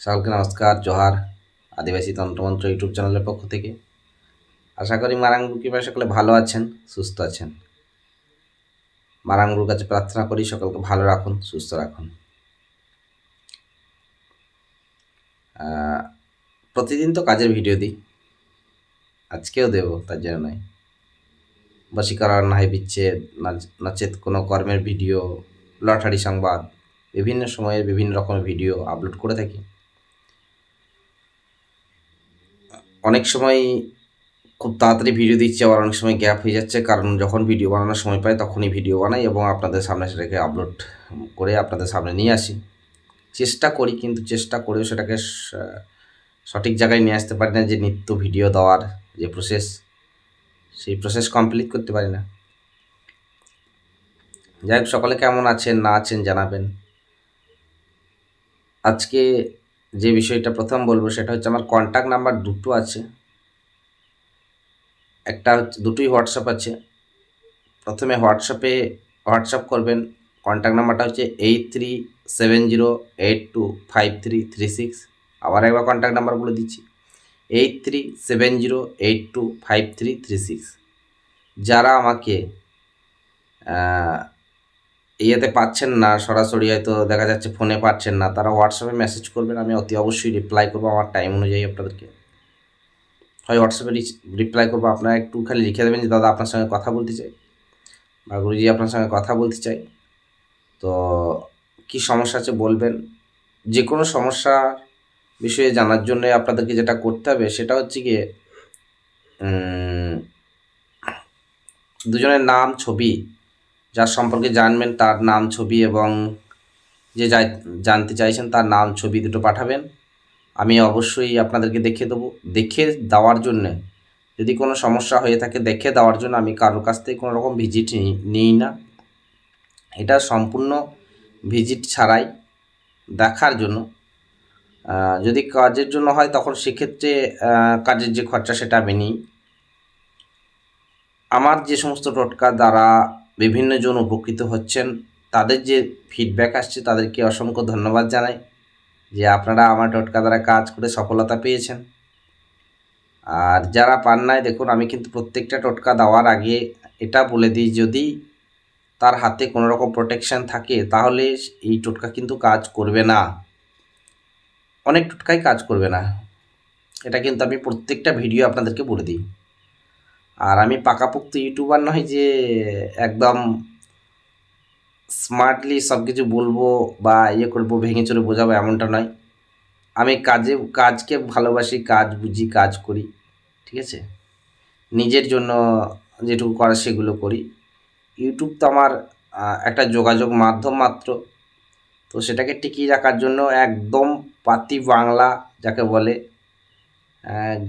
সকলকে নমস্কার, জোহার। আদিবাসী তন্ত্রমন্ত্র ইউটিউব চ্যানেলের পক্ষ থেকে আশা করি মারাঙ্গুর কৃপায় সকলে ভালো আছেন, সুস্থ আছেন। মারাঙ্গুর কাছে প্রার্থনা করি সকলকে ভালো রাখুন, সুস্থ রাখুন। প্রতিদিন তো কাজের ভিডিও দিই, আজকেও দেব, তার জন্য নয়। বশীকরণ, হাই বিচ্ছেদ, নচেত কোনো কর্মের ভিডিও, লটারি সংবাদ, বিভিন্ন সময়ের বিভিন্ন রকমের ভিডিও আপলোড করে থাকি। অনেক সময় খুব তাড়াতাড়ি ভিডিও দিচ্ছি, আবার অনেক সময় গ্যাপ হয়ে যাচ্ছে, কারণ যখন ভিডিও বানানোর সময় পাই তখনই ভিডিও বানাই এবং আপনাদের সামনে সেটাকে আপলোড করে আপনাদের সামনে নিয়ে আসি। চেষ্টা করি, কিন্তু চেষ্টা করেও সেটাকে সঠিক জায়গায় নিয়ে আসতে পারি না। যে নিত্য ভিডিও দেওয়ার যে প্রসেস, সেই প্রসেস কমপ্লিট করতে পারি না। যাই হোক, সকলে কেমন আছেন না আছেন জানাবেন। আজকে যে বিষয়টা প্রথম বলবো সেটা হচ্ছে, আমার কন্ট্যাক্ট নাম্বার দুটো আছে। একটা হচ্ছে, দুটোই হোয়াটসঅ্যাপ আছে। প্রথমে হোয়াটসঅ্যাপ করবেন। কন্ট্যাক্ট নাম্বারটা হচ্ছে 8370825336। আবার একবার কন্ট্যাক্ট নাম্বার বলে দিচ্ছি, 8370825336। যারা আমাকে ইয়েতে পাচ্ছেন না, সরাসরি হয়তো দেখা যাচ্ছে ফোনে পাচ্ছেন না, তারা হোয়াটসঅ্যাপে মেসেজ করবেন, আমি অতি অবশ্যই রিপ্লাই করবো আমার টাইম অনুযায়ী। আপনাদেরকে হয় হোয়াটসঅ্যাপে রিপ্লাই করবো, আপনারা একটু খালি লিখে দেবেন যে দাদা আপনার সঙ্গে কথা বলতে চাই, বা গুরুজি আপনার সঙ্গে কথা বলতে চাই। তো কী সমস্যা আছে বলবেন। যে কোনো সমস্যা বিষয়ে জানার জন্য আপনাদেরকে যেটা করতে হবে সেটা হচ্ছে গিয়ে, দুজনের নাম, ছবি, যার সম্পর্কে জানবেন তার নাম, ছবি, এবং যে জানতে চাইছেন তার নাম, ছবি দুটো পাঠাবেন। আমি অবশ্যই আপনাদেরকে দেখে দেবো। দেখে দেওয়ার জন্যে, যদি কোনো সমস্যা হয়ে থাকে, দেখে দেওয়ার জন্য আমি কারোর কাছ থেকে কোনো রকম ভিজিট নিই না। এটা সম্পূর্ণ ভিজিট ছাড়াই দেখার জন্য। যদি কাজের জন্য হয় তখন সেক্ষেত্রে কাজের যে খরচা সেটা আমি নিই। আমার যে সমস্ত টোটকা দ্বারা বিভিন্ন জন উপকৃত হচ্ছেন, তাদের যে ফিডব্যাক আসছে তাদেরকে অসংখ্য ধন্যবাদ জানাই যে আপনারা আমার টোটকা দ্বারা কাজ করে সফলতা পেয়েছেন। আর যারা পান নাই, দেখুন আমি কিন্তু প্রত্যেকটা টোটকা দেওয়ার আগে এটা বলে দিই, যদি তার হাতে কোনো রকম প্রোটেকশান থাকে তাহলে এই টোটকা কিন্তু কাজ করবে না। অনেক টোটকাই কাজ করবে না, এটা কিন্তু আমি প্রত্যেকটা ভিডিও আপনাদেরকে বলে দিই। আর আমি পাকাপোক্ত ইউটিউবার নয় যে একদম স্মার্টলি সব কিছু বলবো বা করবো, ভেঙে চড়ে বোঝাবো, এমনটা নয়। আমি কাজকে ভালোবাসি, কাজ বুঝি, কাজ করি, ঠিক আছে। নিজের জন্য যেটুকু করার সেগুলো করি। ইউটিউব তো আমার একটা যোগাযোগ মাধ্যম মাত্র, তো সেটাকে টিকিয়ে রাখার জন্য একদম পাতি বাংলা যাকে বলে,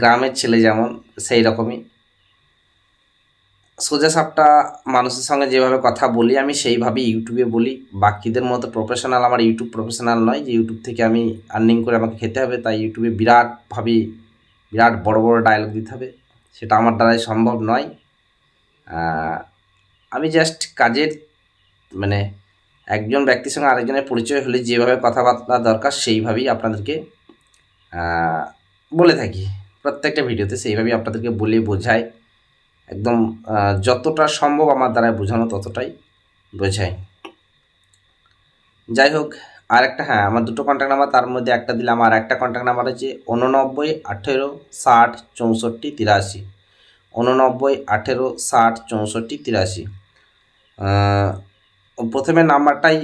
গ্রামের ছেলে যেমন, সেই রকমই সোজাসাপটা মানুষের সঙ্গে যেভাবে কথা বলি আমি সেইভাবেই ইউটিউবে বলি। বাকিদের মতো প্রফেশনাল, আমার ইউটিউব প্রফেশনাল নয় যে ইউটিউব থেকে আমি আর্নিং করে আমাকে খেতে হবে, তাই ইউটিউবে বিরাট বড় বড় ডায়লগ দিতে হবে, সেটা আমার দ্বারাই সম্ভব নয়। আমি জাস্ট কাজের মানে একজন ব্যক্তির সঙ্গে আরেকজনের পরিচয় হলে যেভাবে কথাবার্তা দরকার সেইভাবেই আপনাদেরকে বলে থাকি। প্রত্যেকটা ভিডিওতে সেইভাবেই আপনাদেরকে বলে বোঝাই, একদম যতটা সম্ভব আমার দ্বারা বোঝানো ততটাই বোঝাই। যাই হোক, আর একটা, হ্যাঁ, আমার দুটো কন্ট্যাক্ট নাম্বার, তার মধ্যে একটা দিলাম। আর একটা কন্ট্যাক্ট নাম্বার হচ্ছে 89 18 60 64 83। 89 18 60 64 83। প্রথমে নাম্বারটাই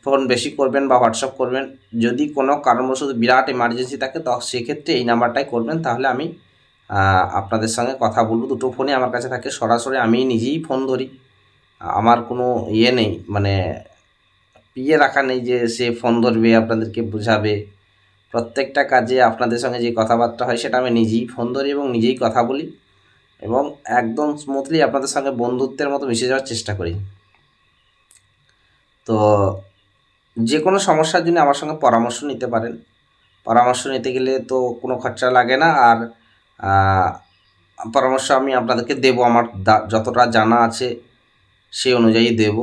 ফোন বেশি করবেন বা হোয়াটসঅ্যাপ করবেন। যদি কোনো কারণবশত বিরাট এমার্জেন্সি থাকে তো সেক্ষেত্রে এই নাম্বারটাই করবেন, তাহলে আমি আপনাদের সঙ্গে কথা বলবো। দুটো ফোনই আমার কাছে থাকে, সরাসরি আমি নিজেই ফোন ধরি। আমার কোনো নেই, মানে রাখা নেই যে সে ফোন ধরবে আপনাদেরকে বোঝাবে। প্রত্যেকটা কাজে আপনাদের সঙ্গে যে কথাবার্তা হয় সেটা আমি নিজেই ফোন ধরি এবং নিজেই কথা বলি, এবং একদম স্মুথলি আপনাদের সঙ্গে বন্ধুত্বের মতো মিশে যাওয়ার চেষ্টা করি। তো যে কোনো সমস্যার জন্য আমার সঙ্গে পরামর্শ নিতে পারেন। পরামর্শ নিতে গেলে তো কোনো খরচা লাগে না, আর পরামর্শ আমি আপনাদেরকে দেবো, আমার যতটা জানা আছে সেই অনুযায়ী দেব।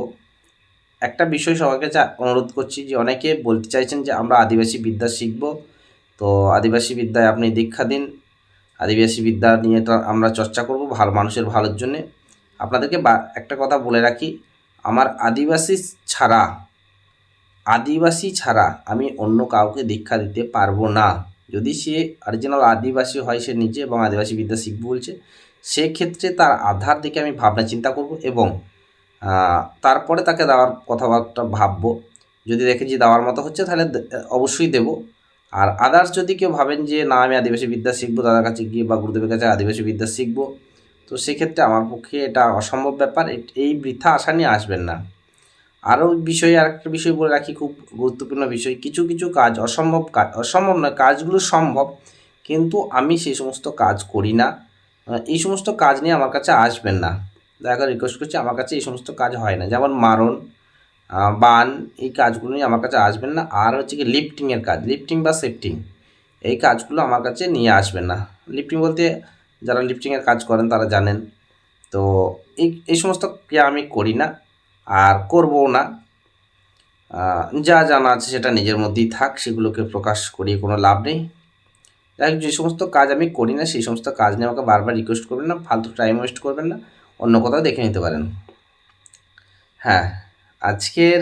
একটা বিষয় সবাইকে অনুরোধ করছি, যে অনেকে বলতে চাইছেন যে আমরা আদিবাসী বিদ্যা শিখব তো আদিবাসী বিদ্যায় আপনি দীক্ষা দিন। আদিবাসী বিদ্যা নিয়ে আমরা চর্চা করব ভালো মানুষের ভালোর জন্যে। আপনাদেরকে একটা কথা বলে রাখি, আমার আদিবাসী ছাড়া আমি অন্য কাউকে দীক্ষা দিতে পারবো না। যদি সে অরিজিনাল আদিবাসী হয়, সে নিজে এবং আদিবাসী বিদ্যা শিখবে বলছে, সেক্ষেত্রে তার আধার দিকে আমি ভাবনা চিন্তা করব এবং তারপরে তাকে দেওয়ার কথাবার্তা ভাববো। যদি দেখে যে দেওয়ার মতো হচ্ছে তাহলে অবশ্যই দেব। আর আদার্স যদি কেউ ভাবেন যে না আমি আদিবাসী বিদ্যা শিখবো দাদার কাছে গিয়ে বা গুরুদেবের কাছে আদিবাসী বিদ্যা শিখবো, তো সেক্ষেত্রে আমার পক্ষে এটা অসম্ভব ব্যাপার। এই বৃথা আশা নিয়ে আসবেন না। আরেকটা বিষয় বলে রাখি, খুব গুরুত্বপূর্ণ বিষয়, কিছু কিছু কাজ অসম্ভব নয়, কাজগুলো সম্ভব, কিন্তু আমি সেই সমস্ত কাজ করি না। এই সমস্ত কাজ নিয়ে আমার কাছে আসবেন না, দয়া করে রিকোয়েস্ট করছি। আমার কাছে এই সমস্ত কাজ হয় না, যেমন মারণ, বান, এই কাজগুলো নিয়ে আমার কাছে আসবেন না। আর হচ্ছে কি লিফটিংয়ের কাজ, লিফটিং বা সেফটিং, এই কাজগুলো আমার কাছে নিয়ে আসবেন না। লিফটিং বলতে যারা লিফটিংয়ের কাজ করেন তারা জানেন। তো এই সমস্ত ক্রিয়া আমি করি না আর করবও না। যা জানা আছে সেটা নিজের মধ্যেই থাক, সেগুলোকে প্রকাশ করিয়ে কোনো লাভ নেই। যাই হোক, যে সমস্ত কাজ আমি করি না সেই সমস্ত কাজ নিয়ে আমাকে বারবার রিকোয়েস্ট করবেন না, ফালতু টাইম ওয়েস্ট করবেন না, অন্য কোথাও দেখে নিতে পারেন। হ্যাঁ, আজকের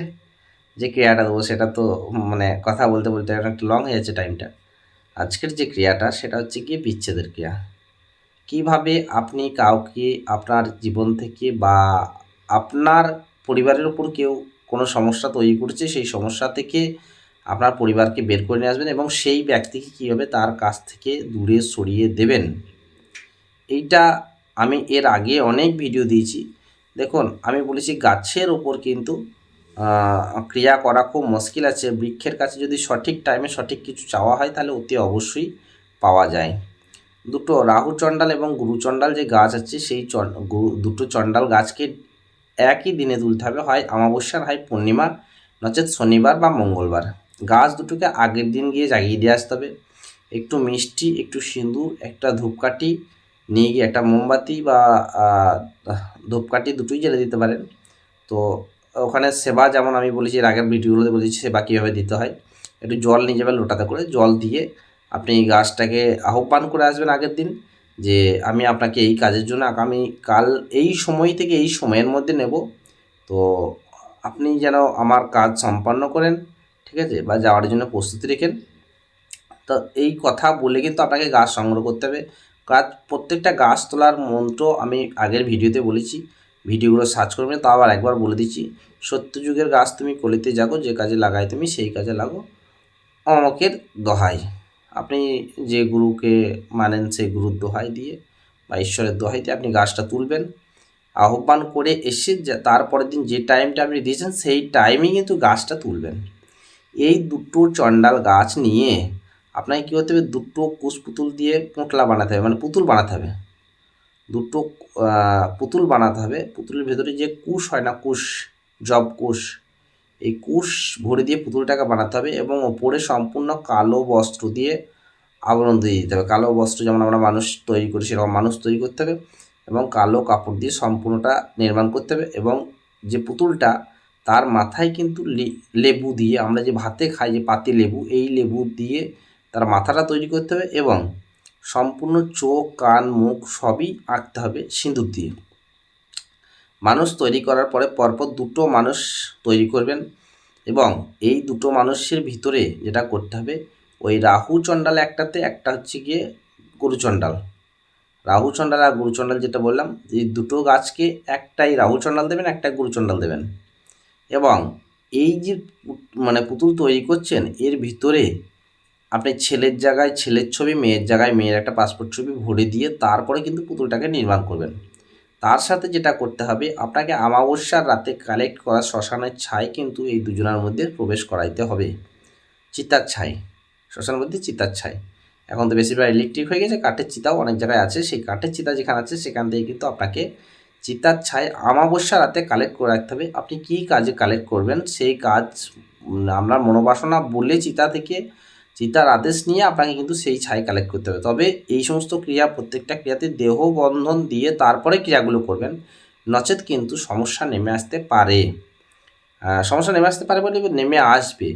যে ক্রিয়াটা দেবো সেটা তো মানে কথা বলতে বলতে একটু লং হয়ে যাচ্ছে টাইমটা। আজকের যে ক্রিয়াটা সেটা হচ্ছে গিয়ে বিচ্ছেদের ক্রিয়া। কিভাবে আপনি কাউকে আপনার জীবন থেকে বা আপনার পরিবারের উপর কেউ কোনো সমস্যা তৈরি করছে, সেই সমস্যা থেকে আপনার পরিবারকে বের করে নিয়ে আসবেন এবং সেই ব্যক্তিকে কীভাবে তার কাছ থেকে দূরে সরিয়ে দেবেন। এইটা আমি এর আগে অনেক ভিডিও দিয়েছি। দেখুন, আমি বলেছি গাছের ওপর কিন্তু ক্রিয়া করা খুব মুশকিল আছে। বৃক্ষের কাছে যদি সঠিক টাইমে সঠিক কিছু চাওয়া হয় তাহলে অতি অবশ্যই পাওয়া যায়। দুটো রাহু চণ্ডাল এবং গুরু চণ্ডাল যে গাছ আছে, সেই দুটো চণ্ডাল গাছকে একই দিনে তুলতে হবে, হয় অমাবস্যার, হয় পূর্ণিমা, নচেৎ শনিবার বা মঙ্গলবার। গাছ দুটোকে আগের দিন গিয়ে জাগিয়ে দিয়ে আসতে হবে। একটু মিষ্টি, একটু সিঁদুর, একটা ধূপকাঠি নিয়ে গিয়ে, একটা মোমবাতি বা ধূপকাঠি দুটোই জ্বেলে দিতে পারেন। তো ওখানে সেবা, যেমন আমি বলেছি এর আগের ভিডিওগুলোতে বলেছি সেবা কীভাবে দিতে হয়। একটু জল নিয়ে যাবেন, লোটাতে করে জল দিয়ে আপনি গাছটাকে আহ্বান করে আসবেন আগের দিন, যে আমি আপনাকে এই কাজের জন্য আগামীকাল এই সময় থেকে এই সময়ের মধ্যে নেব, তো আপনি যেন আমার কাজ সম্পন্ন করেন, ঠিক আছে, বা যাওয়ার জন্য প্রস্তুতি রেখেন। তো এই কথা বলে কিন্তু আপনাকে গাছ সংগ্রহ করতে হবে। প্রত্যেকটা গাছ তোলার মন্ত্র আমি আগের ভিডিওতে বলেছি, ভিডিওগুলো সার্চ করবেন। তাও আবার একবার বলে দিচ্ছি, সত্যযুগের গাছ তুমি কলিতে জাগো, যে কাজে লাগাই তুমি সেই কাজে লাগো, অমকের দোহাই। আপনি যে গুরুকে মানেন সেই গুরুর দোহাই দিয়ে বা ঈশ্বরের দোহাই দিয়ে আপনি গাছটা তুলবেন। আহ্বান করে এসে তারপরের দিন যে টাইমটা আপনি দিয়েছেন সেই টাইমেই কিন্তু গাছটা তুলবেন। এই দুটো চণ্ডাল গাছ নিয়ে আপনাকে কী করতে হবে, দুটো কুশ পুতুল দিয়ে পোঁটলা বানাতে হবে, মানে পুতুল বানাতে হবে। দুটো পুতুল বানাতে হবে। পুতুলের ভেতরে যে কুশ হয় না, কুশ, জব কুশ, এই কুশ ভরে দিয়ে পুতুলটাকে বানাতে হবে এবং ওপরে সম্পূর্ণ কালো বস্ত্র দিয়ে আবরণ দিয়ে দিতে হবে। কালো বস্ত্র যেমন আমরা মানুষ তৈরি করি সেরকম মানুষ তৈরি করতে হবে এবং কালো কাপড় দিয়ে সম্পূর্ণটা নির্মাণ করতে হবে। এবং যে পুতুলটা, তার মাথায় কিন্তু লেবু দিয়ে, আমরা যে ভাতে খাই যে পাতি লেবু, এই লেবু দিয়ে তার মাথাটা তৈরি করতে হবে এবং সম্পূর্ণ চোখ, কান, মুখ সবই আঁকতে হবে সিঁদুর দিয়ে। মানুষ তৈরি করার পরে পরপর দুটো মানুষ তৈরি করবেন এবং এই দুটো মানুষের ভিতরে যেটা করতে হবে, ওই রাহু চণ্ডাল একটাতে, একটা হচ্ছে গিয়ে গুরুচণ্ডাল। রাহু চণ্ডাল আর গুরুচণ্ডাল যেটা বললাম, এই দুটো গাছকে একটাই রাহু চণ্ডাল দেবেন, একটা গুরুচণ্ডাল দেবেন। এবং এই যে মানে পুতুল তৈরি করছেন, এর ভিতরে আপনি ছেলের জায়গায় ছেলের ছবি, মেয়ের জায়গায় মেয়ের একটা পাসপোর্ট ছবি ভরে দিয়ে তারপরে কিন্তু পুতুলটাকে নির্মাণ করবেন। তার সাথে যেটা করতে হবে, আপনাকে অমাবস্যার রাতে কালেক্ট করা শ্মশানের ছাই কিন্তু এই দুজনের মধ্যে প্রবেশ করাইতে হবে। চিতার ছাই, শ্মশানের মধ্যে চিতার ছাই। এখন তো বেশিরভাগ ইলেকট্রিক হয়ে গেছে, কাঠের চিতাও অনেক জায়গায় আছে। সেই কাঠের চিতা যেখানে আছে সেখান থেকে কিন্তু আপনাকে চিতার ছাই অমাবস্যা রাতে কালেক্ট করে রাখতে হবে। আপনি কী কাজে কালেক্ট করবেন সেই কাজ আপনার মনোবাসনা বলে চিতার আদেশ নিয়ে আপনাকে কিন্তু সেই ছাই কালেক্ট করতে হবে। তবে এই সমস্ত ক্রিয়া, প্রত্যেকটা ক্রিয়াতে দেহ বন্ধন দিয়ে তারপরে ক্রিয়াগুলো করবেন, নচেৎ কিন্তু সমস্যা নেমে আসতে পারে। সমস্যা নেমে আসতে পারে বলে নেমে আসবে।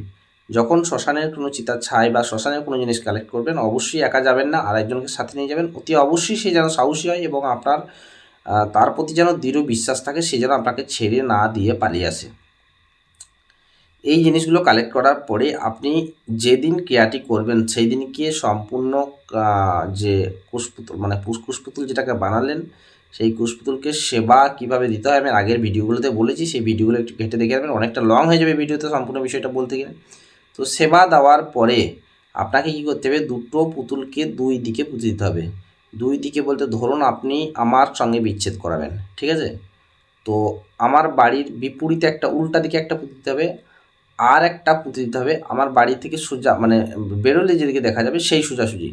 যখন শ্মশানের কোনো চিতার ছাই বা শ্মশানের কোনো জিনিস কালেক্ট করবেন অবশ্যই একা যাবেন না, আর একজনকে সাথে নিয়ে যাবেন। অতি অবশ্যই সে যেন সাহসী হয় এবং আপনার তার প্রতি যেন দৃঢ় বিশ্বাস থাকে, সে যেন আপনাকে ছেড়ে না দিয়ে পালিয়ে আসে। এই জিনিসগুলো কালেক্ট করার পরে আপনি যেদিন ক্রিয়াটি করবেন সেই দিনকে সম্পূর্ণ যে কুশপুতুল মানে কুশপুতুল যেটাকে বানালেন সেই কুশপুতুলকে সেবা কিভাবে দিতে হয় আমি আগের ভিডিওগুলোতে বলেছি, সেই ভিডিওগুলো একটু ঘেটে দেখে নেবেন, অনেকটা লং হয়ে যাবে ভিডিওতে সম্পূর্ণ বিষয়টা বলতে গেলে। তো সেবা দেওয়ার পরে আপনাকে কী করতে হবে, দুটো পুতুলকে দুই দিকে পুঁতে দিতে হবে। দুই দিকে বলতে ধরুন আপনি আমার সঙ্গে বিচ্ছেদ করাবেন, ঠিক আছে? তো আমার বাড়ির বিপরীতে একটা উল্টা দিকে একটা পুঁতে দিতে হবে, আর একটা পুঁতে দিতে হবে আমার বাড়ি থেকে সোজা মানে বেরোলে যেদিকে দেখা যাবে সেই সোজাসুজি,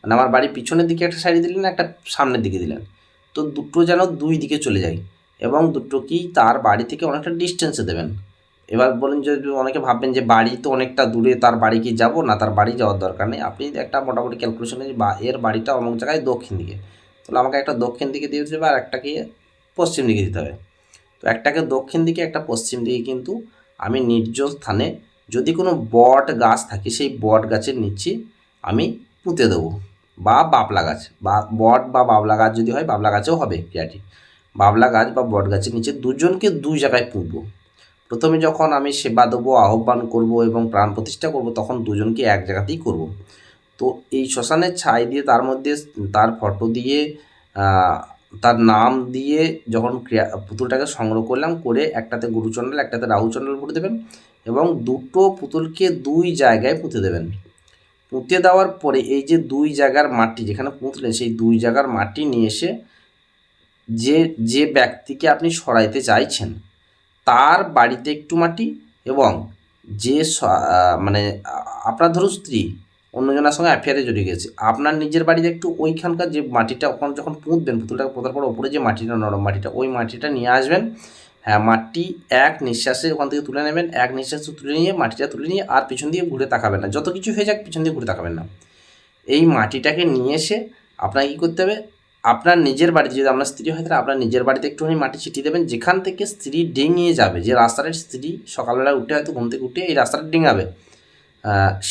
মানে আমার বাড়ির পিছনের দিকে একটা সাইডে দিলেন, একটা সামনের দিকে দিলেন। তো দুটো যেন দুই দিকে চলে যায় এবং দুটো কি তার বাড়ি থেকে অনেকটা ডিস্টেন্সে দেবেন। এবার বলেন যে অনেকে ভাববেন যে বাড়ি তো অনেকটা দূরে, তার বাড়ি কি যাবো না, তার বাড়ি যাওয়ার দরকার নেই। আপনি একটা মোটামুটি ক্যালকুলেশনে বা এর বাড়িটা অমুক জায়গায় দক্ষিণ দিকে, তাহলে আমাকে একটা দক্ষিণ দিকে দিয়ে দিতে হবে আর একটাকে পশ্চিম দিকে দিতে হবে। তো একটাকে দক্ষিণ দিকে একটা পশ্চিম দিকে কিন্তু আমি নির্জন স্থানে যদি কোনো বট গাছ থাকে সেই বট গাছের নিচে আমি পুঁতে দেবো, বা বাবলা গাছ বা বট বা বাবলা গাছ যদি হয় বাবলা গাছেও হবে ক্রিয়াটি। বাবলা গাছ বা বট গাছের নিচে দুজনকে দুই জায়গায় পুঁতবো। প্রথমে যখন আমি সেবা দেবো, আহ্বান করব এবং প্রাণ প্রতিষ্ঠা করব তখন দুজনকে এক জায়গাতেই করব। তো এই শ্মশানের ছাই দিয়ে তার মধ্যে তার ফটো দিয়ে তার নাম দিয়ে যখন পুতুলটাকে সংগ্রহ করলাম, করে একটাতে গুরুচণ্ডাল একটাতে রাহুচণ্ডাল পুঁতে দেবেন এবং দুটো পুতুলকে দুই জায়গায় পুঁতে দেবেন। পুঁতে দেওয়ার পরে এই যে দুই জায়গার মাটি যেখানে পুঁতলেন সেই দুই জায়গার মাটি নিয়ে এসে যে যে ব্যক্তিকে আপনি সরাইতে চাইছেন তার বাড়িতে একটু মাটি এবং যে মানে আপনার ধরুন স্ত্রী অন্যজনের সঙ্গে অ্যাফেয়ারে জড়িয়ে গেছে, আপনার নিজের বাড়িতে একটু ওইখানকার যে মাটিটা ওখানে যখন পুঁতবেন পুতুলটাকে পোঁতার পর ওপরে যে মাটিটা নরম মাটিটা ওই মাটিটা নিয়ে আসবেন। হ্যাঁ, মাটি এক নিঃশ্বাসে ওখান থেকে তুলে নেবেন, এক নিঃশ্বাসে তুলে নিয়ে মাটিটা তুলে নিয়ে আর পিছন দিয়ে ঘুরে তাকাবেন না, যত কিছু হয়ে যাক পিছন দিয়ে ঘুরে তাকাবেন না। এই মাটিটাকে নিয়ে এসে আপনাকে কী করতে হবে, আপনার নিজের বাড়িতে যদি আপনার স্ত্রী হয় তাহলে আপনার নিজের বাড়িতে একটুখানি মাটি ছিটিয়ে দেবেন, যেখান থেকে স্ত্রী ডিঙিয়ে যাবে, যে রাস্তাটা স্ত্রী সকালবেলা উঠে হয়তো ঘুম থেকে উঠে এই রাস্তাটা ডিঙাবে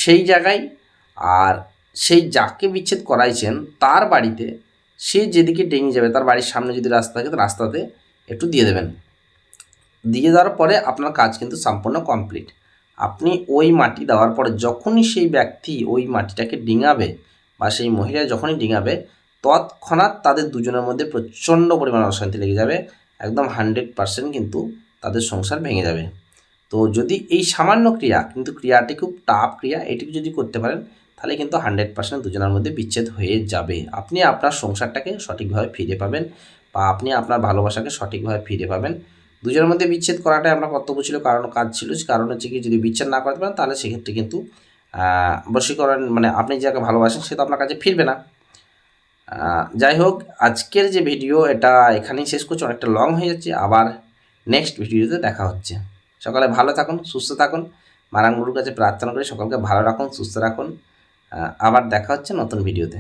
সেই জায়গায়, আর সেই যাকে বিচ্ছেদ করাইছেন তার বাড়িতে সে যেদিকে ডিঙিয়ে যাবে তার বাড়ির সামনে যদি রাস্তা থাকে তো রাস্তাতে একটু দিয়ে দেবেন। দিয়ে দেওয়ার পরে আপনার কাজ কিন্তু সম্পূর্ণ কমপ্লিট। আপনি ওই মাটি দেওয়ার পরে যখনই সেই ব্যক্তি ওই মাটিটাকে ডিঙাবে বা সেই মহিলা যখনই ডিঙাবে তৎক্ষণাৎ তাদের দুজনের মধ্যে প্রচণ্ড পরিমাণ অশান্তি লেগে যাবে, একদম 100% কিন্তু তাদের সংসার ভেঙে যাবে। তো যদি এই সামান্য ক্রিয়া, কিন্তু ক্রিয়াটি খুব টাফ ক্রিয়া, এটুকু যদি করতে পারেন তাহলে কিন্তু 100% দুজনের মধ্যে বিচ্ছেদ হয়ে যাবে। আপনি আপনার সংসারটাকে সঠিকভাবে ফিরে পাবেন বা আপনি আপনার ভালোবাসাকে সঠিকভাবে ফিরে পাবেন। দুজনের মধ্যে বিচ্ছেদ করাটাই আমরা কর্তব্য ছিল, কাজ ছিল। কারণ হচ্ছে কি, যদি বিচ্ছেদ না করতে পারেন তাহলে সেক্ষেত্রে কিন্তু বশীকরণ মানে আপনি যাকে ভালোবাসেন সে তো আপনার কাছে ফিরবে না। যাই হোক, আজকের যে ভিডিও এটা এখানেই শেষ করছি, অনেকটা লং হয়ে যাচ্ছে। আবার নেক্সট ভিডিওতে দেখা হচ্ছে। সকালে ভালো থাকুন, সুস্থ থাকুন, মারাঙ্গুরুর কাছে প্রার্থনা করি সকলকে ভালো রাখুন, সুস্থ রাখুন। আবার দেখা হচ্ছে নতুন ভিডিওতে।